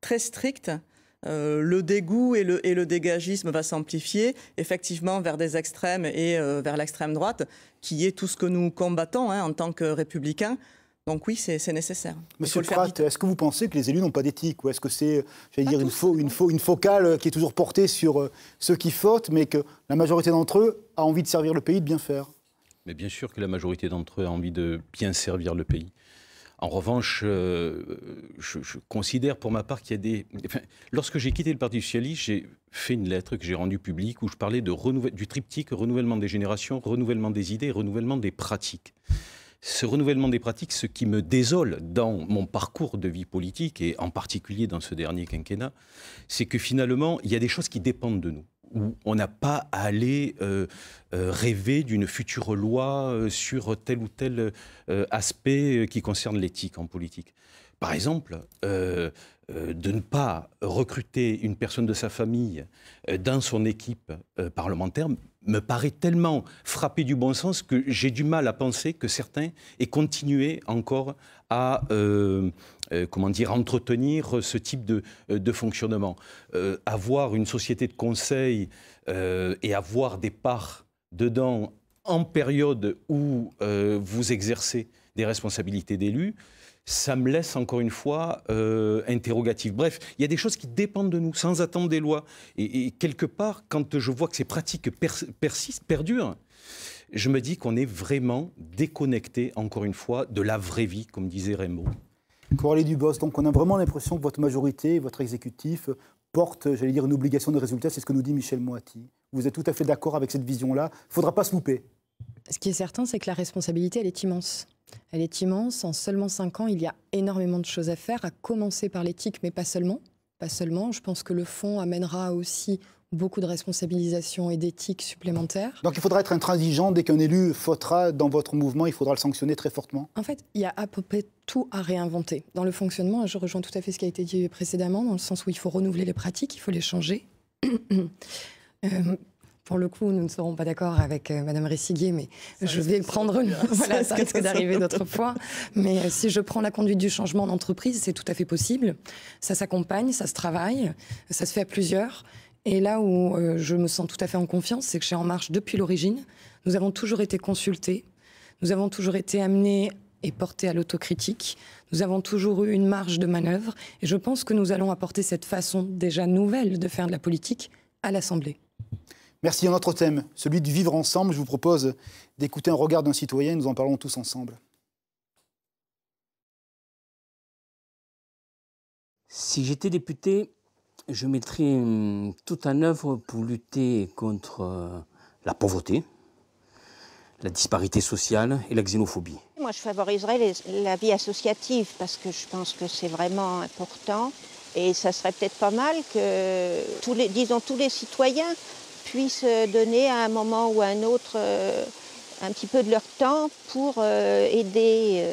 très stricte, le dégoût et le dégagisme va s'amplifier effectivement vers des extrêmes et vers l'extrême droite, qui est tout ce que nous combattons en tant que républicains. Donc oui, c'est nécessaire. Monsieur Pratt, est-ce que vous pensez que les élus n'ont pas d'éthique? Ou est-ce que c'est, une focale qui est toujours portée sur ceux qui fautent, mais que la majorité d'entre eux a envie de servir le pays, de bien faire? Mais bien sûr que la majorité d'entre eux a envie de bien servir le pays. En revanche, je considère pour ma part qu'il y a des... Enfin, lorsque j'ai quitté le Parti socialiste, j'ai fait une lettre que j'ai rendue publique où je parlais du triptyque renouvellement des générations, renouvellement des idées, renouvellement des pratiques. Ce renouvellement des pratiques, ce qui me désole dans mon parcours de vie politique, et en particulier dans ce dernier quinquennat, c'est que finalement, il y a des choses qui dépendent de nous, où on n'a pas à aller rêver d'une future loi sur tel ou tel aspect qui concerne l'éthique en politique. Par exemple, de ne pas recruter une personne de sa famille dans son équipe parlementaire me paraît tellement frappé du bon sens que j'ai du mal à penser que certains aient continué encore à entretenir ce type de fonctionnement. Avoir une société de conseil et avoir des parts dedans en période où vous exercez des responsabilités d'élu, ça me laisse encore une fois interrogatif. Bref, il y a des choses qui dépendent de nous, sans attendre des lois. Et quelque part, quand je vois que ces pratiques persistent, perdurent, je me dis qu'on est vraiment déconnecté, encore une fois, de la vraie vie, comme disait Rimbaud. Coralie Dubos, donc on a vraiment l'impression que votre majorité, votre exécutif, porte, j'allais dire, une obligation de résultat. C'est ce que nous dit Michel Moati. Vous êtes tout à fait d'accord avec cette vision-là. Il ne faudra pas se louper. Ce qui est certain, c'est que la responsabilité, elle est immense. Elle est immense. En seulement 5 ans, il y a énormément de choses à faire, à commencer par l'éthique, mais pas seulement. Pas seulement. Je pense que le fond amènera aussi beaucoup de responsabilisation et d'éthique supplémentaire. Donc il faudra être intransigeant dès qu'un élu fautera dans votre mouvement, il faudra le sanctionner très fortement. En fait, il y a à peu près tout à réinventer. Dans le fonctionnement, je rejoins tout à fait ce qui a été dit précédemment, dans le sens où il faut renouveler les pratiques, il faut les changer. pour le coup, nous ne serons pas d'accord avec Madame Resciguier, mais je vais le prendre. Voilà, ça risque d'arriver d'autres fois. Mais si je prends la conduite du changement d'entreprise, c'est tout à fait possible. Ça s'accompagne, ça se travaille, ça se fait à plusieurs. Et là où je me sens tout à fait en confiance, c'est que chez En Marche, depuis l'origine, nous avons toujours été consultés, nous avons toujours été amenés et portés à l'autocritique. Nous avons toujours eu une marge de manœuvre. Et je pense que nous allons apporter cette façon déjà nouvelle de faire de la politique à l'Assemblée. Merci. Un autre thème, celui du vivre ensemble. Je vous propose d'écouter un regard d'un citoyen. Nous en parlons tous ensemble. Si j'étais député, je mettrais tout en œuvre pour lutter contre la pauvreté, la disparité sociale et la xénophobie. Moi, je favoriserais la vie associative parce que je pense que c'est vraiment important. Et ça serait peut-être pas mal que tous les citoyens puissent donner à un moment ou à un autre un petit peu de leur temps pour aider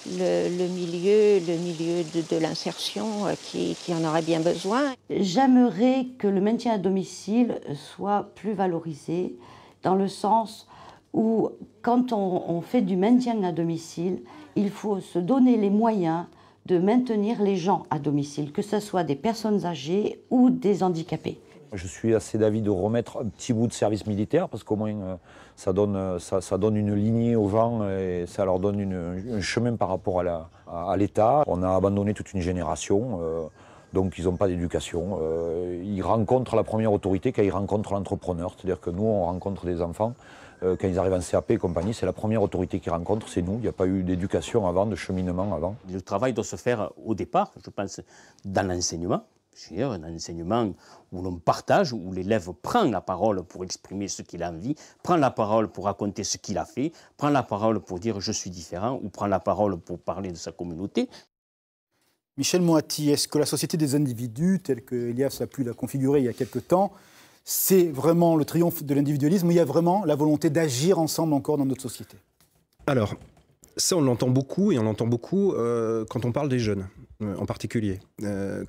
le milieu de l'insertion qui en aurait bien besoin. J'aimerais que le maintien à domicile soit plus valorisé dans le sens où quand on fait du maintien à domicile, il faut se donner les moyens de maintenir les gens à domicile, que ce soit des personnes âgées ou des handicapés. Je suis assez d'avis de remettre un petit bout de service militaire parce qu'au moins ça donne une lignée aux gens et ça leur donne un chemin par rapport à l'État. On a abandonné toute une génération, donc ils n'ont pas d'éducation. Ils rencontrent la première autorité quand ils rencontrent l'entrepreneur, c'est-à-dire que nous on rencontre des enfants. Quand ils arrivent en CAP et compagnie, c'est la première autorité qu'ils rencontrent, c'est nous. Il n'y a pas eu d'éducation avant, de cheminement avant. Le travail doit se faire au départ, je pense, dans l'enseignement. Un enseignement où l'on partage, où l'élève prend la parole pour exprimer ce qu'il a envie, prend la parole pour raconter ce qu'il a fait, prend la parole pour dire « je suis différent » ou prend la parole pour parler de sa communauté. Michel Moati, est-ce que la société des individus, telle qu'Elias a pu la configurer il y a quelque temps, c'est vraiment le triomphe de l'individualisme ou il y a vraiment la volonté d'agir ensemble encore dans notre société? Alors, ça on l'entend beaucoup et on l'entend beaucoup quand on parle des jeunes en particulier.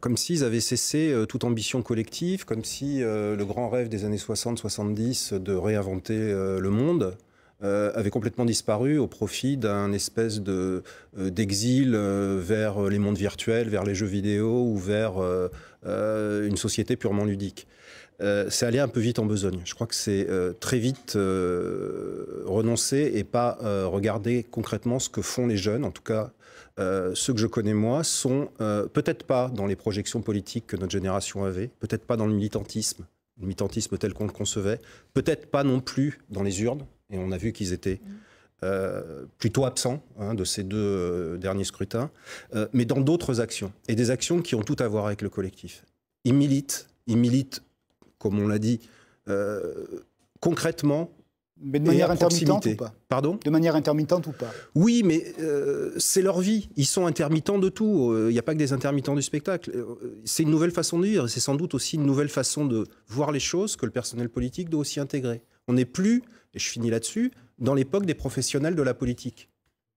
Comme s'ils avaient cessé toute ambition collective, comme si le grand rêve des années 60-70 de réinventer le monde avait complètement disparu au profit d'un espèce d'exil vers les mondes virtuels, vers les jeux vidéo ou vers une société purement ludique. C'est allé un peu vite en besogne. Je crois que c'est très vite renoncer et pas regarder concrètement ce que font les jeunes. En tout cas, ceux que je connais moi sont peut-être pas dans les projections politiques que notre génération avait, peut-être pas dans le militantisme tel qu'on le concevait, peut-être pas non plus dans les urnes. Et on a vu qu'ils étaient plutôt absents de ces deux derniers scrutins, mais dans d'autres actions. Et des actions qui ont tout à voir avec le collectif. Ils militent, comme on l'a dit, concrètement. Mais de manière intermittente ou pas? Pardon? De manière intermittente ou pas? Oui, mais c'est leur vie. Ils sont intermittents de tout. Il n'y a pas que des intermittents du spectacle. C'est une nouvelle façon de vivre. C'est sans doute aussi une nouvelle façon de voir les choses que le personnel politique doit aussi intégrer. On n'est plus, et je finis là-dessus, dans l'époque des professionnels de la politique.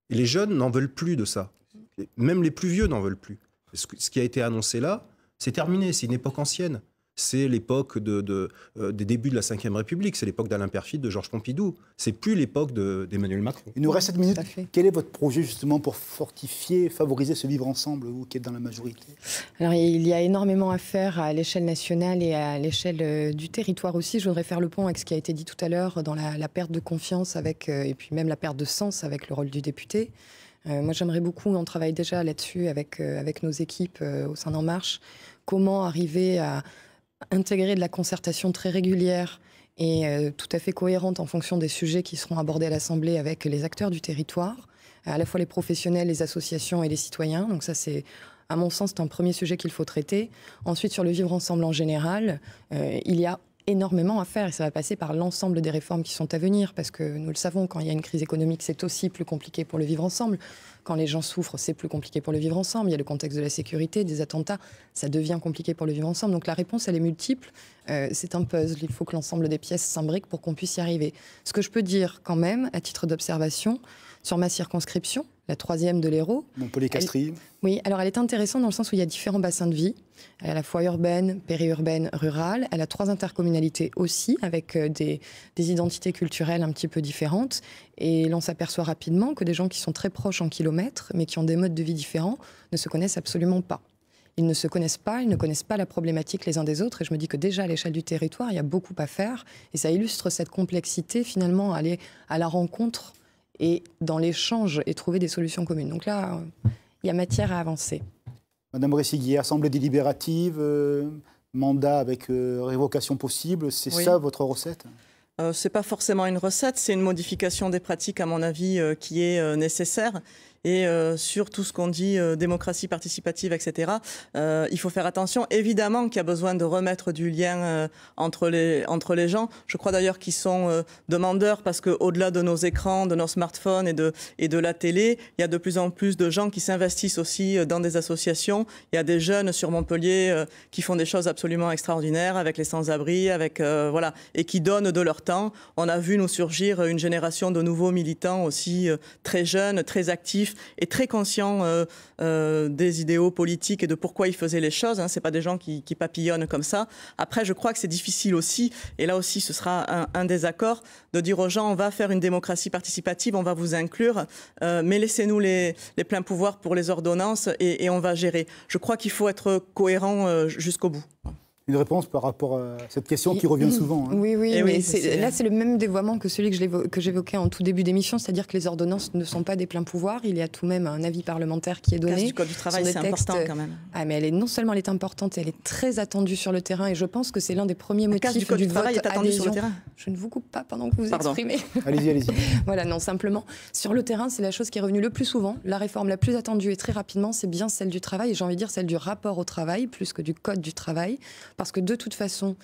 Et les jeunes n'en veulent plus de ça. Même les plus vieux n'en veulent plus. Ce qui a été annoncé là, c'est terminé. C'est une époque ancienne. C'est l'époque des débuts de la Ve République, c'est l'époque d'Alain Perfit, de Georges Pompidou. C'est plus l'époque d'Emmanuel Macron. Il nous reste 7 minutes. Quel est votre projet justement pour fortifier, favoriser ce vivre ensemble, vous qui êtes dans la majorité? Alors il y a énormément à faire à l'échelle nationale et à l'échelle du territoire aussi. Je voudrais faire le pont avec ce qui a été dit tout à l'heure dans la perte de confiance avec, et puis même la perte de sens avec le rôle du député. Moi j'aimerais beaucoup, on travaille déjà là-dessus avec nos équipes au sein d'En Marche, comment arriver à intégrer de la concertation très régulière et tout à fait cohérente en fonction des sujets qui seront abordés à l'Assemblée avec les acteurs du territoire, à la fois les professionnels, les associations et les citoyens. Donc ça, c'est, à mon sens, c'est un premier sujet qu'il faut traiter. Ensuite, sur le vivre ensemble en général, il y a énormément à faire et ça va passer par l'ensemble des réformes qui sont à venir parce que nous le savons, quand il y a une crise économique, c'est aussi plus compliqué pour le vivre ensemble. Quand les gens souffrent, c'est plus compliqué pour le vivre ensemble. Il y a le contexte de la sécurité, des attentats, ça devient compliqué pour le vivre ensemble. Donc la réponse, elle est multiple. C'est un puzzle. Il faut que l'ensemble des pièces s'imbriquent pour qu'on puisse y arriver. Ce que je peux dire quand même, à titre d'observation, sur ma circonscription, la 3e de l'Hérault. Montpellier-Castries. Oui, alors elle est intéressante dans le sens où il y a différents bassins de vie. Elle est à la fois urbaine, périurbaine, rurale. Elle a 3 intercommunalités aussi, avec des identités culturelles un petit peu différentes. Et l'on s'aperçoit rapidement que des gens qui sont très proches en kilomètres, mais qui ont des modes de vie différents, ne se connaissent absolument pas. Ils ne se connaissent pas, ils ne connaissent pas la problématique les uns des autres. Et je me dis que déjà, à l'échelle du territoire, il y a beaucoup à faire. Et ça illustre cette complexité, finalement, aller à la rencontre et dans l'échange et trouver des solutions communes. Donc là, il y a matière à avancer. Madame Bressigui, assemblée délibérative, mandat avec révocation possible, c'est ça votre recette ? Ce n'est pas forcément une recette, c'est une modification des pratiques, à mon avis, qui est nécessaire. Et sur tout ce qu'on dit, démocratie participative, etc., il faut faire attention. Évidemment qu'il y a besoin de remettre du lien entre les gens. Je crois d'ailleurs qu'ils sont demandeurs parce qu'au-delà de nos écrans, de nos smartphones et de la télé, il y a de plus en plus de gens qui s'investissent aussi dans des associations. Il y a des jeunes sur Montpellier qui font des choses absolument extraordinaires avec les sans-abri, voilà, et qui donnent de leur temps. On a vu nous surgir une génération de nouveaux militants aussi très jeunes, très actifs, et très conscient des idéaux politiques et de pourquoi ils faisaient les choses. Ce n'est pas des gens qui papillonnent comme ça. Après, je crois que c'est difficile aussi, et là aussi ce sera un désaccord, de dire aux gens on va faire une démocratie participative, on va vous inclure, mais laissez-nous les pleins pouvoirs pour les ordonnances et on va gérer. Je crois qu'il faut être cohérent jusqu'au bout. Une réponse par rapport à cette question qui revient souvent. Hein. Oui, mais là, c'est le même dévoiement que celui que j'évoquais en tout début d'émission, c'est-à-dire que les ordonnances ne sont pas des pleins pouvoirs. Il y a tout de même un avis parlementaire qui est donné. La casse du Code du travail, c'est important quand même. Ah, mais non seulement elle est importante, elle est très attendue sur le terrain, et je pense que c'est l'un des premiers motifs du Code du travail vote est attendue sur le terrain. Je ne vous coupe pas pendant que vous exprimez. Allez-y. Voilà, non, simplement, sur le terrain, c'est la chose qui est revenue le plus souvent. La réforme la plus attendue et très rapidement, c'est bien celle du travail, et j'ai envie de dire celle du rapport au travail, plus que du Code du travail, parce que de toute façon,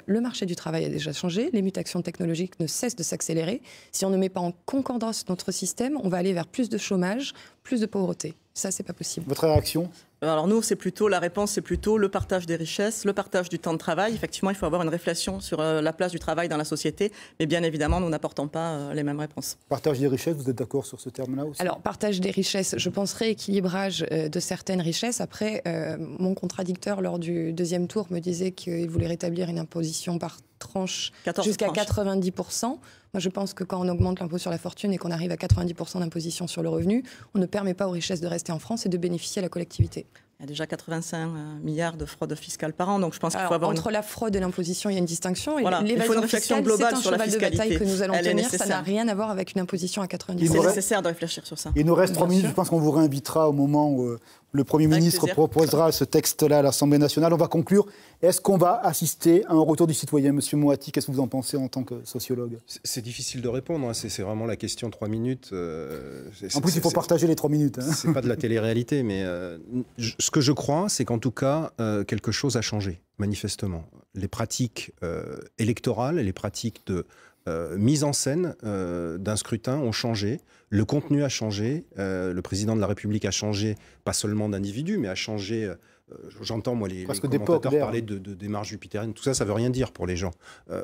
le marché du travail a déjà changé, les mutations technologiques ne cessent de s'accélérer. Si on ne met pas en concordance notre système, on va aller vers plus de chômage, plus de pauvreté. Ça, c'est pas possible. Votre réaction ? Alors nous, la réponse, c'est plutôt le partage des richesses, le partage du temps de travail. Effectivement, il faut avoir une réflexion sur la place du travail dans la société, mais bien évidemment, nous n'apportons pas les mêmes réponses. Partage des richesses, vous êtes d'accord sur ce terme-là aussi ? Alors, partage des richesses, je pense rééquilibrage de certaines richesses. Après, mon contradicteur, lors du 2e tour, me disait qu'il voulait rétablir une imposition par tranche jusqu'à 90%. Moi, je pense que quand on augmente l'impôt sur la fortune et qu'on arrive à 90% d'imposition sur le revenu, on ne permet pas aux richesses de rester en France et de bénéficier à la collectivité. Il y a déjà 85 milliards de fraude fiscale par an, donc je pense qu'il faut avoir... Entre la fraude et l'imposition, il y a une distinction. Voilà, il faut une réflexion globale sur la fiscalité. C'est un cheval de bataille que nous allons tenir, ça n'a rien à voir avec une imposition à 90%. C'est nécessaire de réfléchir sur ça. Il nous reste 3 minutes, je pense qu'on vous réinvitera au moment où le Premier ministre proposera ce texte-là à l'Assemblée nationale. On va conclure. Est-ce qu'on va assister à un retour du citoyen ? Monsieur Moati, qu'est-ce que vous en pensez en tant que sociologue ? C'est difficile de répondre, hein. C'est vraiment la question 3 minutes. En plus, il faut partager les 3 minutes. Hein. C'est pas de la télé-réalité, mais ce que je crois, c'est qu'en tout cas, quelque chose a changé, manifestement. Les pratiques électorales et les pratiques de mise en scène d'un scrutin ont changé. Le contenu a changé. Le président de la République a changé, pas seulement d'individu, mais a changé... J'entends, moi, les commentateurs parler de démarche jupitérienne. Tout ça, ça ne veut rien dire pour les gens.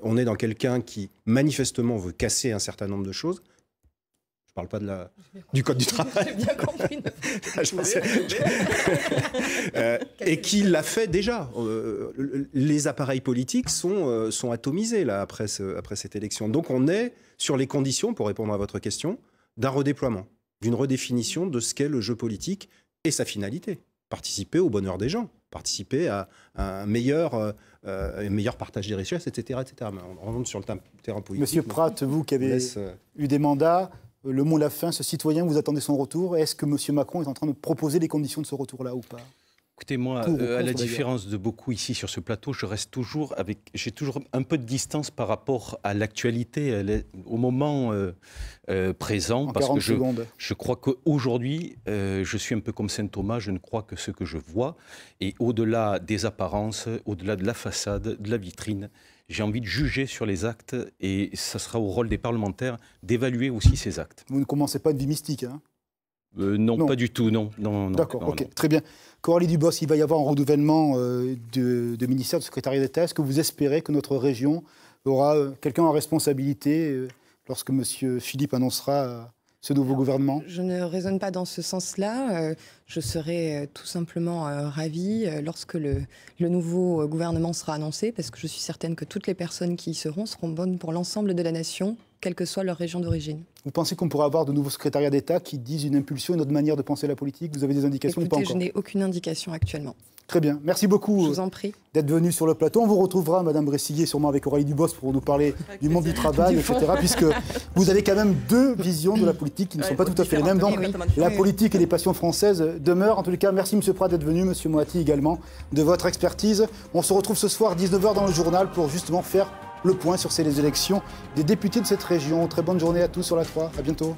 On est dans quelqu'un qui, manifestement, veut casser un certain nombre de choses. Je ne parle pas du Code du travail. J'ai bien compris. Et qui l'a fait déjà. Les appareils politiques sont atomisés là, après cette élection. Donc on est sur les conditions, pour répondre à votre question, d'un redéploiement, d'une redéfinition de ce qu'est le jeu politique et sa finalité. Participer au bonheur des gens, participer à un meilleur partage des richesses, etc. On rentre sur le terrain politique. Monsieur Pratt, vous qui avez eu des mandats, le mot la fin, ce citoyen, vous attendez son retour. Est-ce que monsieur Macron est en train de proposer les conditions de ce retour-là ou pas ? Écoutez, moi, à la différence de beaucoup ici sur ce plateau, j'ai toujours un peu de distance par rapport à l'actualité, au moment présent, parce que je crois qu'aujourd'hui, je suis un peu comme saint Thomas, je ne crois que ce que je vois, et au-delà des apparences, au-delà de la façade, de la vitrine, j'ai envie de juger sur les actes, et ça sera au rôle des parlementaires d'évaluer aussi ces actes. Vous ne commencez pas une vie mystique, hein ? Non, pas du tout, non. D'accord, ok, très bien. Coralie Dubos, il va y avoir un renouvellement de ministère, de secrétariat d'État. Est-ce que vous espérez que notre région aura quelqu'un en responsabilité lorsque M. Philippe annoncera ce nouveau gouvernement? Je ne raisonne pas dans ce sens-là. Je serai tout simplement ravie lorsque le nouveau gouvernement sera annoncé, parce que je suis certaine que toutes les personnes qui y seront bonnes pour l'ensemble de la nation, quelle que soit leur région d'origine. Vous pensez qu'on pourrait avoir de nouveaux secrétariats d'État qui disent une impulsion, une autre manière de penser la politique? Vous avez des indications? Écoutez, ou pas encore? Je n'ai aucune indication actuellement. Très bien. Merci beaucoup d'être venu sur le plateau. On vous retrouvera, Madame Bressillier, sûrement avec Aurélie Dubos pour nous parler du monde du travail, etc. Puisque vous avez quand même deux visions de la politique qui ne sont pas tout à fait les mêmes. Donc la politique et les passions françaises demeurent. En tous les cas, merci M. Prat d'être venu, M. Moati également, de votre expertise. On se retrouve ce soir 19h dans le journal pour justement faire le point sur ces élections des députés de cette région. Très bonne journée à tous sur la 3. À bientôt.